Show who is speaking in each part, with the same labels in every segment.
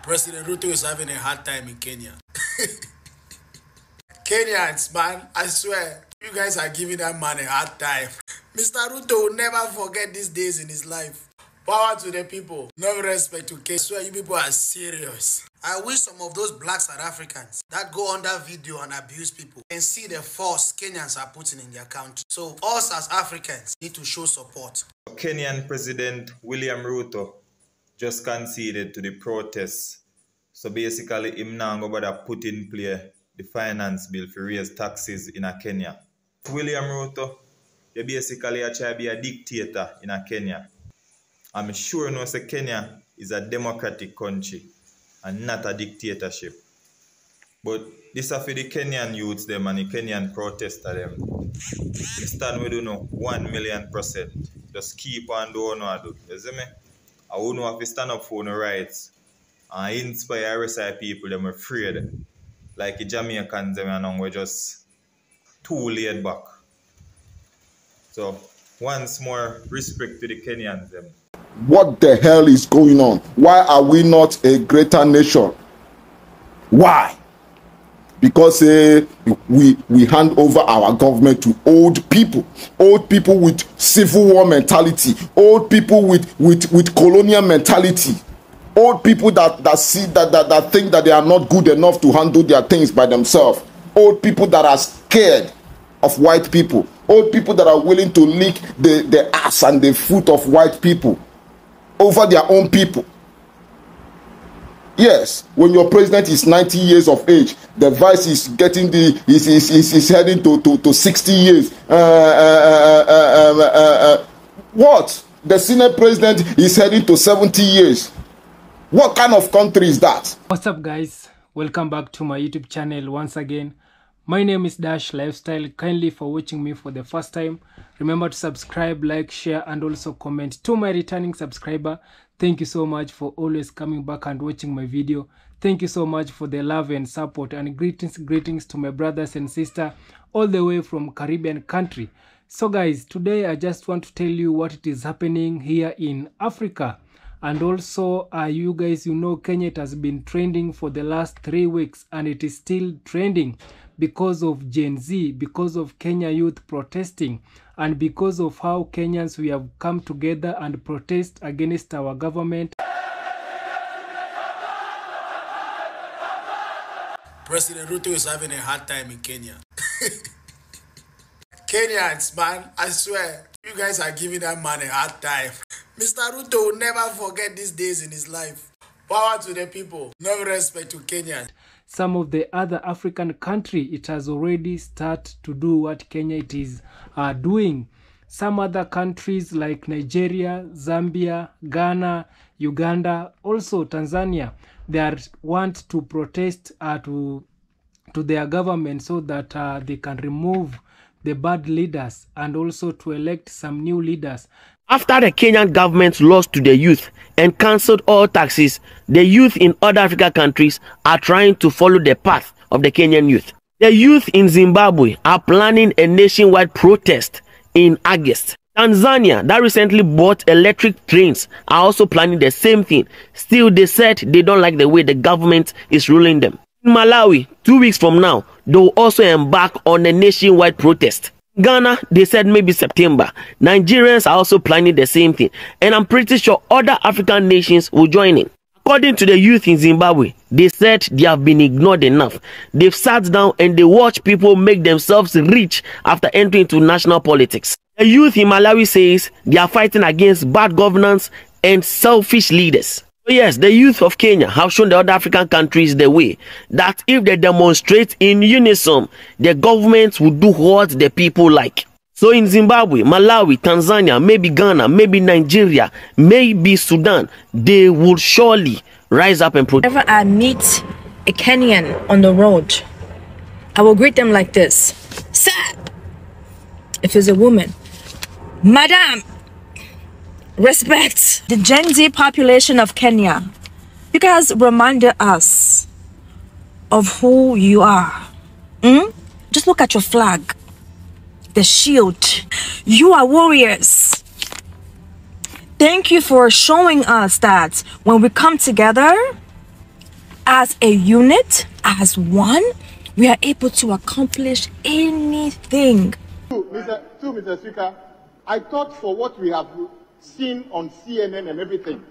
Speaker 1: President Ruto is having a hard time in Kenya. Kenyans, man, I swear, you guys are giving that man a hard time. Mr. Ruto will never forget these days in his life. Power to the people. No respect to Kenya. I swear you people are serious. I wish some of those black South Africans that go on that video and abuse people can see the force Kenyans are putting in their country. So us as Africans need to show support.
Speaker 2: Kenyan President William Ruto just conceded to the protests. So basically, him now go to put in play the finance bill for raise taxes in Kenya. William Ruto, you basically try to be a dictator in Kenya. I'm sure you know that Kenya is a democratic country and not a dictatorship. But this is for the Kenyan youths them and the Kenyan protesters them. We stand with 1,000,000%. Just keep on doing what you do. You see me? I wouldn't have to stand up for no rights and inspire the rest of the people them afraid. Like the Jamaicans them and we're just too laid back. So once more respect to the Kenyans them.
Speaker 3: What the hell is going on? Why are we not a greater nation? Why? Because we hand over our government to old people with civil war mentality, old people with colonial mentality, old people that see that think that they are not good enough to handle their things by themselves, old people that are scared of white people, old people that are willing to lick the ass and the foot of white people over their own people. Yes, when your president is 90 years of age, the vice is getting is heading to 60 years. What? The Senate president is heading to 70 years. What kind of country is that?
Speaker 4: What's up, guys? Welcome back to my YouTube channel once again. My name is Dash Lifestyle. Kindly for watching me for the first time. Remember to subscribe, like, share, and also comment. To my returning subscriber, thank you so much for always coming back and watching my video. Thank you so much for the love and support, and greetings to my brothers and sisters all the way from Caribbean country. So guys, today I just want to tell you what it is happening here in Africa. And also you guys, you know, Kenya, it has been trending for the last 3 weeks and it is still trending because of Gen Z, because of Kenya youth protesting, and because of how Kenyans we have come together and protest against our government.
Speaker 1: President Ruto is having a hard time in Kenya. Kenyans, man, I swear, you guys are giving that man a hard time. Mr. Ruto will never forget these days in his life. Power to the people. No respect to Kenyans.
Speaker 4: Some of the other African country, it has already started to do what Kenya it is doing. Some other countries like Nigeria, Zambia, Ghana, Uganda, also Tanzania, they want to protest to their government so that they can remove the bad leaders and also to elect some new leaders.
Speaker 5: After the Kenyan government lost to the youth and cancelled all taxes, the youth in other African countries are trying to follow the path of the Kenyan youth. The youth in Zimbabwe are planning a nationwide protest in August. Tanzania, that recently bought electric trains, are also planning the same thing. Still, they said they don't like the way the government is ruling them. In Malawi, 2 weeks from now, they will also embark on a nationwide protest. Ghana, they said maybe September. Nigerians are also planning the same thing. And I'm pretty sure other African nations will join in. According to the youth in Zimbabwe, they said they have been ignored enough. They've sat down and they watch people make themselves rich after entering into national politics. The youth in Malawi says they are fighting against bad governance and selfish leaders. So yes, the youth of Kenya have shown the other African countries the way that if they demonstrate in unison, the governments will do what the people like. So in Zimbabwe, Malawi, Tanzania, maybe Ghana, maybe Nigeria, maybe Sudan, they will surely rise up and protest.
Speaker 6: Whenever I meet a Kenyan on the road, I will greet them like this. Sir, if it's a woman, Madam, respect. The Gen Z population of Kenya, you guys reminded us of who you are. Just look at your flag, the shield. You are warriors. Thank you for showing us that when we come together, as a unit, as one, we are able to accomplish anything.
Speaker 7: Mr. Speaker, I thought for what we have seen on CNN and everything,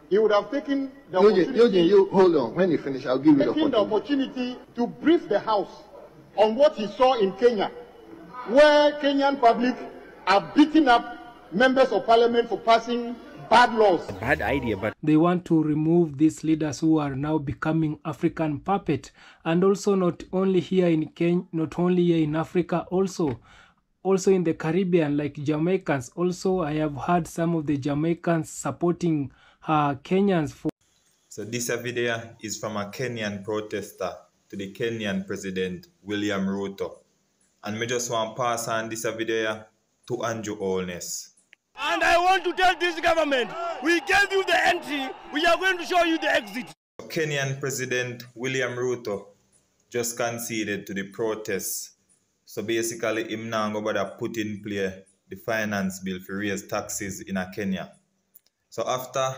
Speaker 7: he would have taken the opportunity.
Speaker 8: Hold on. When you finish, I'll give you
Speaker 7: the opportunity to brief the House on what he saw in Kenya, where Kenyan public are beating up members of parliament for passing bad laws.
Speaker 5: Bad idea, but
Speaker 4: they want to remove these leaders who are now becoming African puppet, and also not only here in Kenya, not only here in Africa, also in the Caribbean, like Jamaicans. Also, I have heard some of the Jamaicans supporting Kenyans for.
Speaker 2: So this video is from a Kenyan protester to the Kenyan President William Ruto, and me just want to pass on this video to Andrew Holness.
Speaker 9: And I want to tell this government, we gave you the entry, we are going to show you the exit.
Speaker 2: Kenyan President William Ruto just conceded to the protests. So basically, him now go about put in play the finance bill for raise taxes in Kenya. So after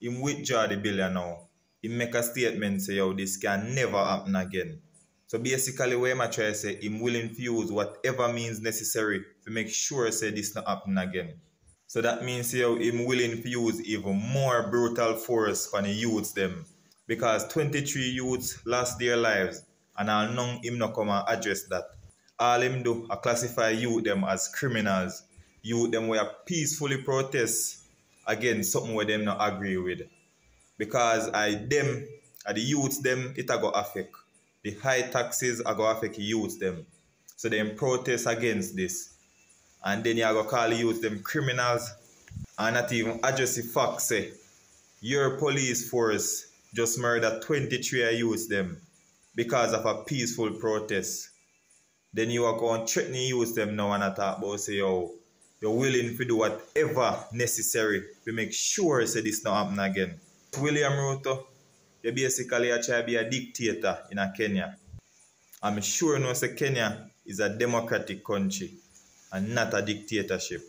Speaker 2: him withdraw the bill now, he make a statement say, yo, this can never happen again. So basically, what I'm trying to say, him willing to use whatever means necessary to make sure say this not happen again. So that means him willing to use even more brutal force for the youths them. Because 23 youths lost their lives, and I'll know him not come and address that. All him do is classify youth them as criminals. Youth them will peacefully protest against something where them not agree with. Because the youths them, it go affect. The high taxes are going to affect the youths them. So them protest against this. And then you are going to call the youths them criminals and not even address the fact say your police force just murdered 23 youths them because of a peaceful protest. Then you are going to threaten the youths them now and talk about say, yo, you're willing to do whatever necessary to make sure say this not happen again. William Ruto, you basically try to be a dictator in Kenya. I'm sure you know say Kenya is a democratic country and not a dictatorship.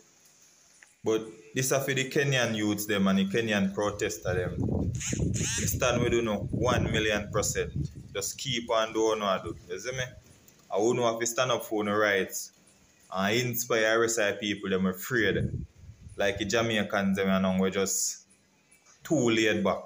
Speaker 2: But this is for the Kenyan youths them and the Kenyan protester them. You stand with 1,000,000%. Just keep on doing what you do. You see me? I wouldn't have to stand up for no rights and inspire the rest of the people them afraid. Like the Jamaicans them and we're just too laid back.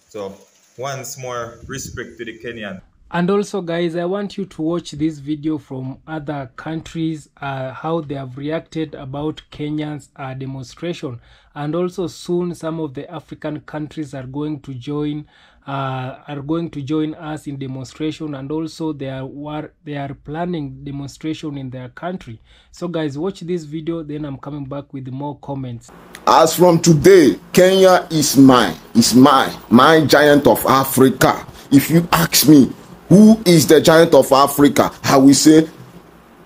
Speaker 2: So once more, respect to the Kenyan.
Speaker 4: And also, guys, I want you to watch this video from other countries, how they have reacted about Kenya's demonstration. And also soon some of the African countries are going to join us in demonstration, and also they are planning demonstration in their country. So guys, watch this video, then I'm coming back with more comments.
Speaker 3: As from today, Kenya is my giant of Africa. If you ask me who is the giant of Africa, I will say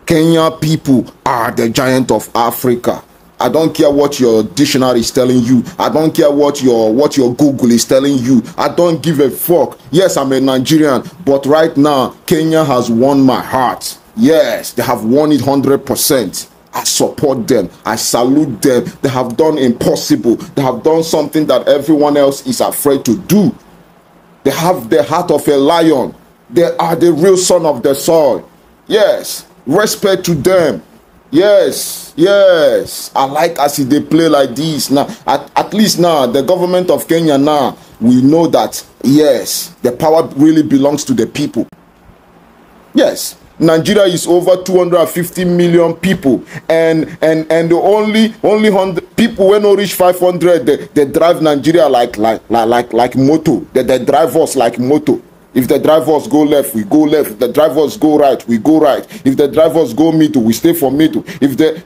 Speaker 3: Kenya people are the giant of Africa. I don't care what your dictionary is telling you. I don't care what your Google is telling you. I don't give a fuck. Yes, I'm a Nigerian, but right now Kenya has won my heart. Yes, they have won it 100%. I support them. I salute them. They have done impossible. They have done something that everyone else is afraid to do. They have the heart of a lion. They are the real son of the soil. Yes, respect to them. Yes, I like as they play like this. Now, at least now, the government of Kenya now, we know that, yes, the power really belongs to the people. Yes, Nigeria is over 250 million people, and the only 100 people when no reach 500, they drive Nigeria like moto. They drive us like moto. If the drivers go left, we go left. If the drivers go right, we go right. If the drivers go middle, we stay for middle. If they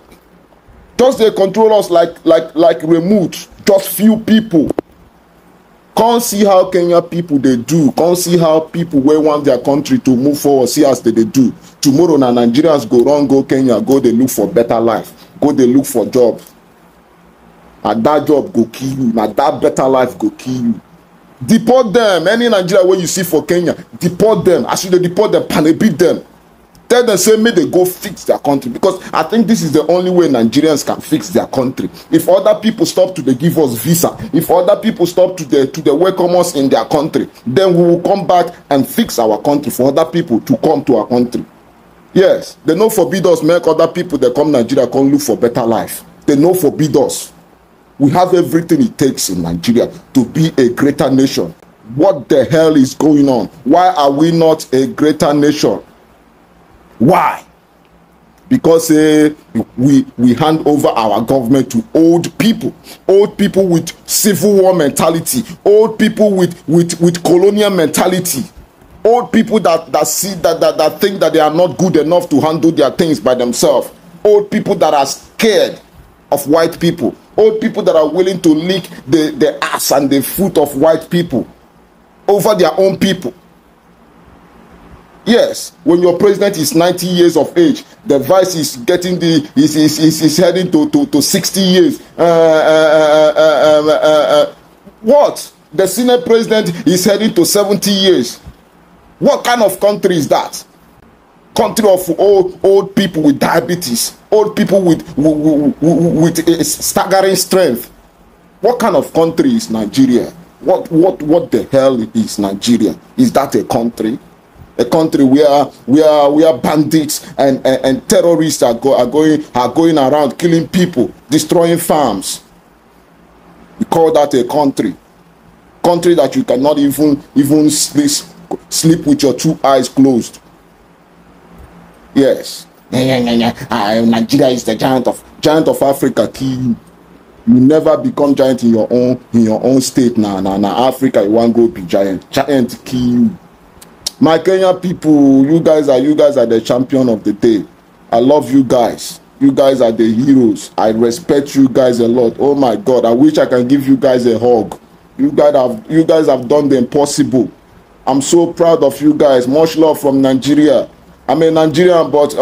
Speaker 3: control us like remote, just few people. Can't see how Kenya people they do. Can't see how people will want their country to move forward. See as they do. Tomorrow now Nigerians go run, go Kenya, go they look for better life. Go they look for job. And that job go kill you. Now that better life go kill you. Deport them. Any Nigeria where you see for Kenya, deport them. As you deport them, pan beat them. Tell them, say, may they go fix their country, because I think this is the only way Nigerians can fix their country. If other people stop to give us visa, if other people stop to welcome us in their country, then we will come back and fix our country for other people to come to our country. Yes, they no forbid us make other people that come Nigeria come look for better life. They no forbid us. We have everything it takes in Nigeria to be a greater nation. What the hell is going on? Why are we not a greater nation? Why? Because we hand over our government to old people with civil war mentality, old people with colonial mentality, old people that see that think that they are not good enough to handle their things by themselves, old people that are scared of white people, old people that are willing to lick the ass and the foot of white people over their own people. Yes, when your president is 90 years of age, the vice is getting is heading to 60 years. What? The Senate president is heading to 70 years. What kind of country is that? Country of old people with diabetes, old people with staggering strength. What kind of country is Nigeria? What the hell is Nigeria? Is that a country? A country where bandits and terrorists are going around killing people, destroying farms. We call that a country. Country that you cannot even sleep with your two eyes closed. Yes. Nigeria is the giant of Africa. You never become giant in your own state. Now Africa you want go be giant. Giant kill. My Kenyan people, you guys are the champion of the day. I love you guys. You guys are the heroes. I respect you guys a lot. Oh my God, I wish I can give you guys a hug. You guys have done the impossible. I'm so proud of you guys. Much love from Nigeria. I'm a Nigerian, but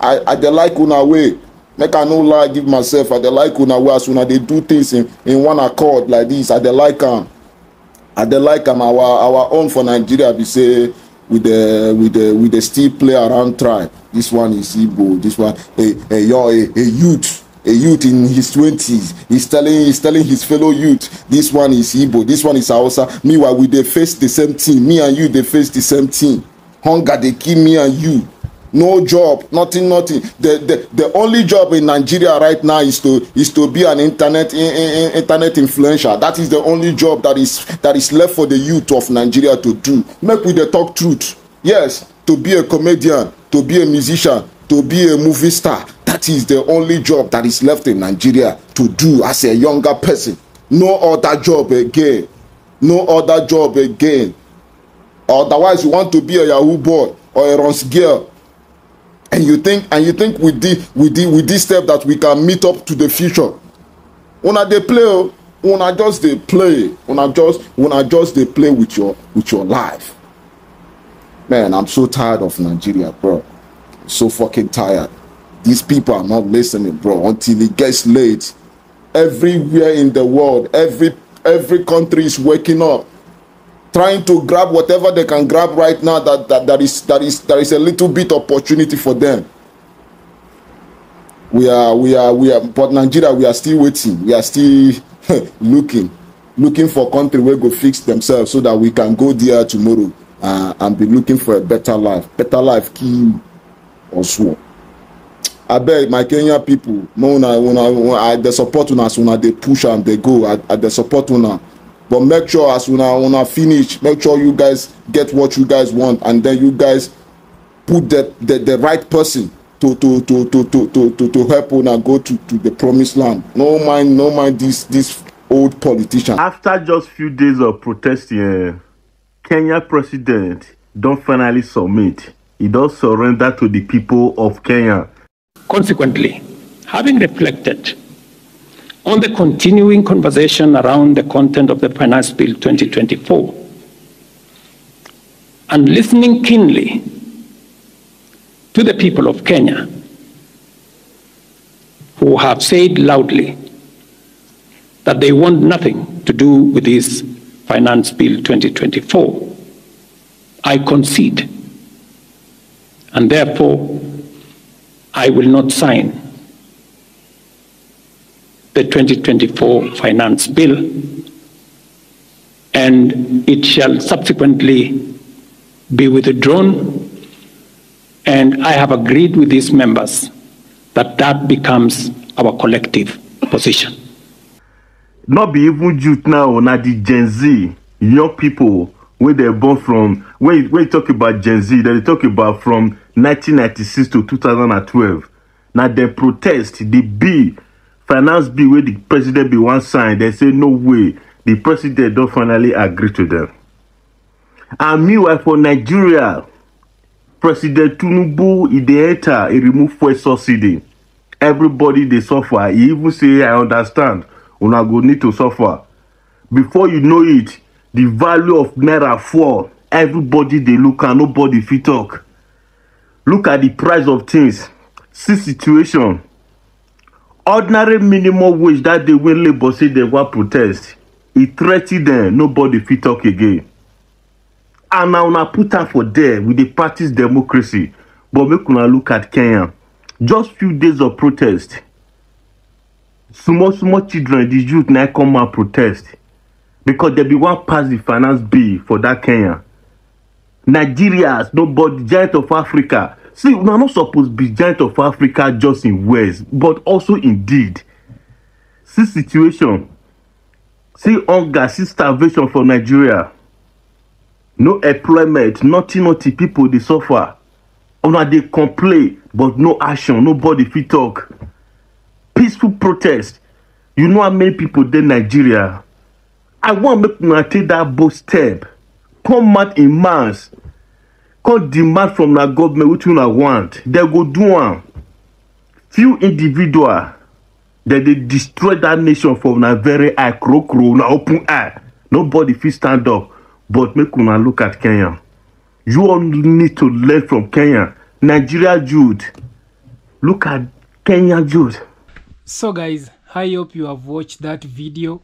Speaker 3: I dey like una way. Make I no lie, give myself. I dey like una way as una dey do things in one accord like this. I dey like them. I dey like them. Our own for Nigeria be say with the still play around tribe. This one is Igbo. This one a youth in his 20s. He's telling his fellow youth. This one is Igbo. This one is Hausa. Meanwhile, we dey face the same thing. Me and you they face the same thing. Hunger they kill me and you. No job, nothing. The only job in Nigeria right now is to be an internet influencer. That is the only job that is left for the youth of Nigeria to do. Make we the talk truth. Yes, to be a comedian, to be a musician, to be a movie star. That is the only job that is left in Nigeria to do as a younger person. No other job again. No other job again. Otherwise, you want to be a Yahoo boy or a Runs girl. And you think with this step that we can meet up to the future. Una dey play, una just dey play, una just dey play with your life. Man, I'm so tired of Nigeria, bro. So fucking tired. These people are not listening, bro. Until it gets late, everywhere in the world, every country is waking up, trying to grab whatever they can grab right now that is a little bit opportunity for them. We are, but Nigeria, we are still waiting. We are still looking for country where go fix themselves so that we can go there tomorrow and be looking for a better life. Better life, key also. I beg my Kenyan people, the support una, they push and they go. At the support una. But make sure as una finish, make sure you guys get what you guys want, and then you guys put the right person to help una go to the promised land. No mind this old politician.
Speaker 5: After just few days of protesting, Kenya president don't finally submit. He does surrender to the people of Kenya.
Speaker 10: Consequently, having reflected on the continuing conversation around the content of the Finance Bill 2024, and listening keenly to the people of Kenya, who have said loudly that they want nothing to do with this Finance Bill 2024, I concede And therefore, I will not sign the 2024 finance bill, and it shall subsequently be withdrawn. And I have agreed with these members that that becomes our collective position.
Speaker 11: Not be even youth now, not the Gen Z, young people, where they're born from. When you talk about Gen Z, they talk about from 1996 to 2012. Now they protest the bill, finance bill, where the president be one sign. They say no way. The president don't finally agree to them. And meanwhile, for Nigeria, President Tinubu, he dey enter, he remove fuel subsidy. Everybody they suffer. He even say, I understand. Una go need to suffer. Before you know it, the value of naira fall. Everybody they look and nobody fit talk. Look at the price of things. See situation. Ordinary minimum wage that they when labor say they want protest. It threatened them. Nobody fit talk again. And now una put am for there with the practice democracy. But make una look at Kenya. Just few days of protest. Small children, the youth now come and protest. Because they be one pass the finance bill for that Kenya. Nigerians, nobody, giant of Africa. See, we are not supposed to be giant of Africa just in West, but also indeed. See situation. See hunger, see starvation for Nigeria. No employment, nothing, people they suffer. Una they complain, but no action, nobody fit talk. Peaceful protest. You know how many people there in Nigeria? I want to make una take that bold step. Come out in mass. Come demand from the government which una want. They go do one. Few individuals that they destroy that nation from a very eye, na open eye. Nobody fit stand up. But make una look at Kenya. You all need to learn from Kenya. Nigeria Jude. Look at Kenya Jude.
Speaker 4: So guys, I hope you have watched that video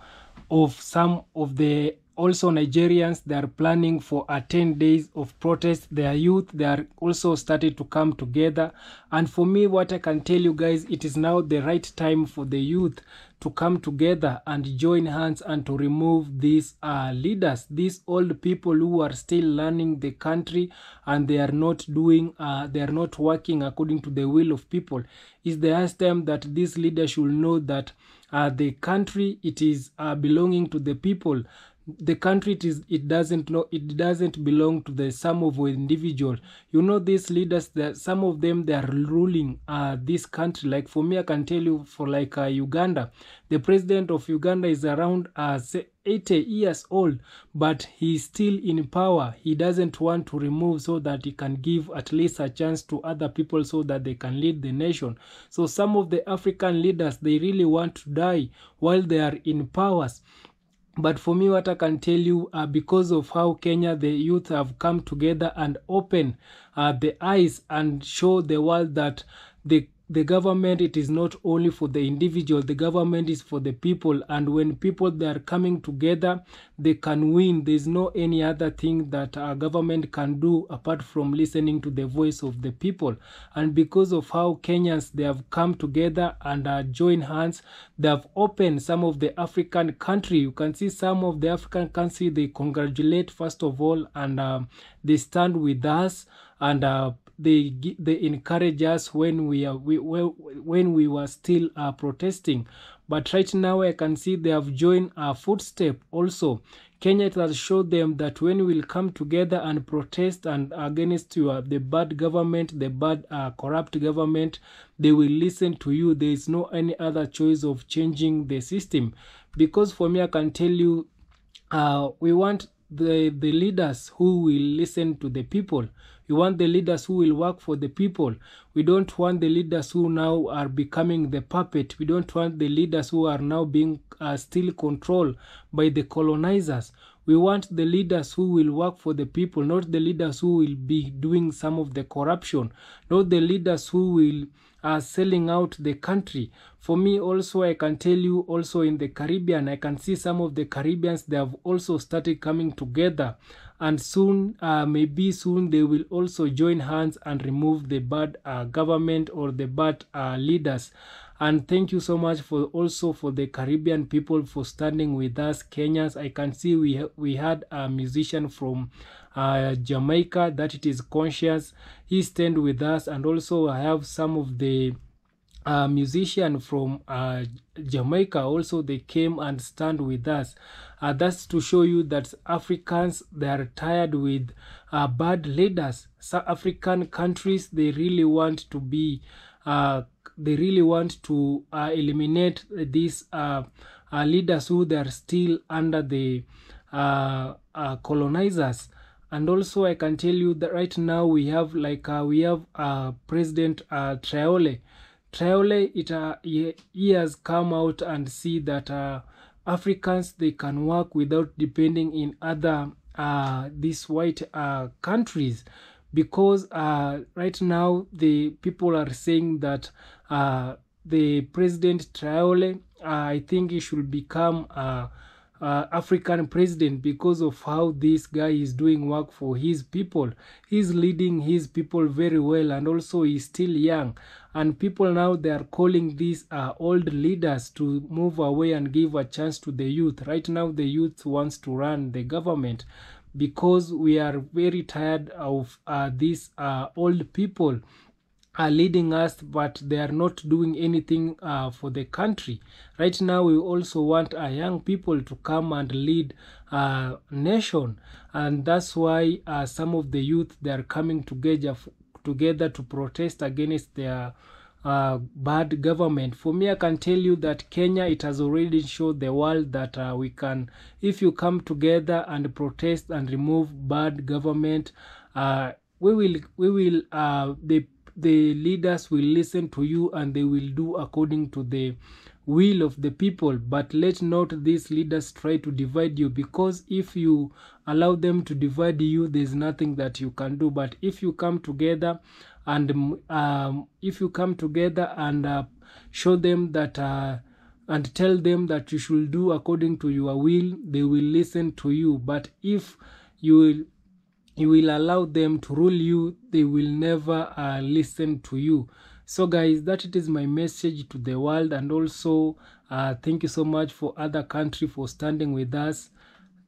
Speaker 4: of some of the also Nigerians. They are planning for a 10 days of protest. Their youth, they are also started to come together. And for me, what I can tell you guys, it is now the right time for the youth to come together and join hands and to remove these leaders, these old people who are still learning the country, and they are not doing, they are not working according to the will of people. It's the last time that these leaders should know that the country, it is belonging to the people. The country, it doesn't belong to the sum of individual. You know, these leaders, that some of them, they are ruling this country. Like for me, I can tell you, for like Uganda, the president of Uganda is around 80 years old, but he's still in power. He doesn't want to remove so that he can give at least a chance to other people so that they can lead the nation. So some of the African leaders, they really want to die while they are in powers. But for me, what I can tell you, because of how Kenya, the youth have come together and open the eyes and show the world that the government, it is not only for the individual, the government is for the people. And when people, they are coming together, they can win. There's no any other thing that a government can do apart from listening to the voice of the people. And because of how Kenyans, they have come together and joined hands, they have opened some of the African country. You can see some of the African country, they congratulate first of all, and they stand with us, and they encourage us when we were still protesting. But right now I can see they have joined our footstep also. Kenya, it has showed them that when we will come together and protest and against the bad government, the bad corrupt government, they will listen to you. There is no any other choice of changing the system. Because for me, I can tell you, we want the leaders who will listen to the people. We want the leaders who will work for the people. We don't want the leaders who now are becoming the puppet. We don't want the leaders who are now being still controlled by the colonizers. We want the leaders who will work for the people, not the leaders who will be doing some of the corruption, not the leaders who will selling out the country. For me also, I can tell you also in the Caribbean, I can see some of the Caribbeans, they have also started coming together and soon, maybe soon, they will also join hands and remove the bad government or the bad leaders. And thank you so much for also for the Caribbean people for standing with us, Kenyans. I can see we had a musician from Jamaica, that it is Conscious. He stand with us, and also I have some of the musician from Jamaica also. They came and stand with us. That's to show you that Africans, they are tired with bad leaders. Some African countries, they really want to be eliminate these leaders who they are still under the colonizers. And also I can tell you that right now we have President Traore. He has come out and see that Africans, they can work without depending in other these white countries, because right now the people are saying that the President Traore, I think he should become African president because of how this guy is doing work for his people. He's leading his people very well, and also he's still young. And people now, they are calling these old leaders to move away and give a chance to the youth. Right now, the youth wants to run the government because we are very tired of these old people are leading us, but they are not doing anything for the country. Right now, we also want young people to come and lead nation, and that's why some of the youth, they are coming together to protest against their bad government. For me, I can tell you that Kenya, it has already showed the world that we can, if you come together and protest and remove bad government, the leaders will listen to you and they will do according to the will of the people. But let not these leaders try to divide you, because if you allow them to divide you, there's nothing that you can do. But if you come together and show them that and tell them that you should do according to your will, they will listen to you. But if you will allow them to rule you, they will never listen to you. So guys, that it is my message to the world. And also thank you so much for other country for standing with us.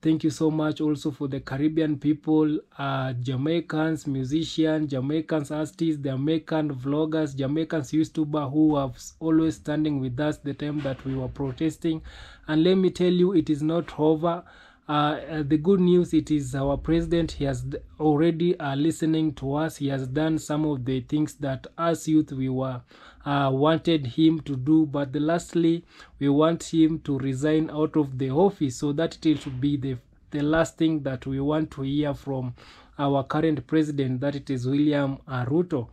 Speaker 4: Thank you so much also for the Caribbean people, Jamaicans, musicians, Jamaicans artists, the Jamaican vloggers, Jamaicans YouTubers who have always standing with us the time that we were protesting. And let me tell you, it is not over. The good news, it is our president. He has already listening to us. He has done some of the things that us youth we were wanted him to do, but lastly we want him to resign out of the office, so that it should be the last thing that we want to hear from our current president, that it is William Ruto,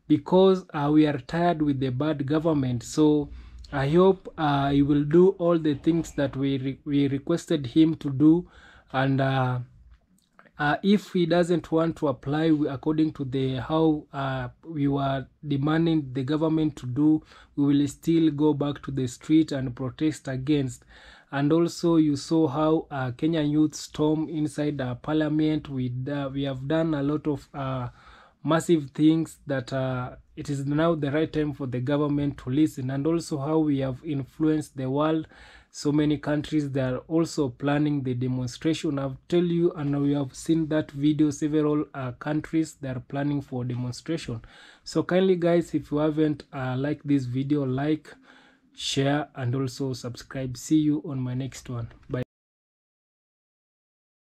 Speaker 4: because we are tired with the bad government. So I hope he will do all the things that we requested him to do, and if he doesn't want to apply according to how we were demanding the government to do, we will still go back to the street and protest against. And also you saw how Kenyan youth storm inside parliament. We have done a lot of massive things that it is now the right time for the government to listen. And also how we have influenced the world. So many countries, they are also planning the demonstration. I've tell you, and we have seen that video, several countries, they are planning for demonstration. So kindly guys, if you haven't liked this video, like, share, and also subscribe. See you on my next one. Bye.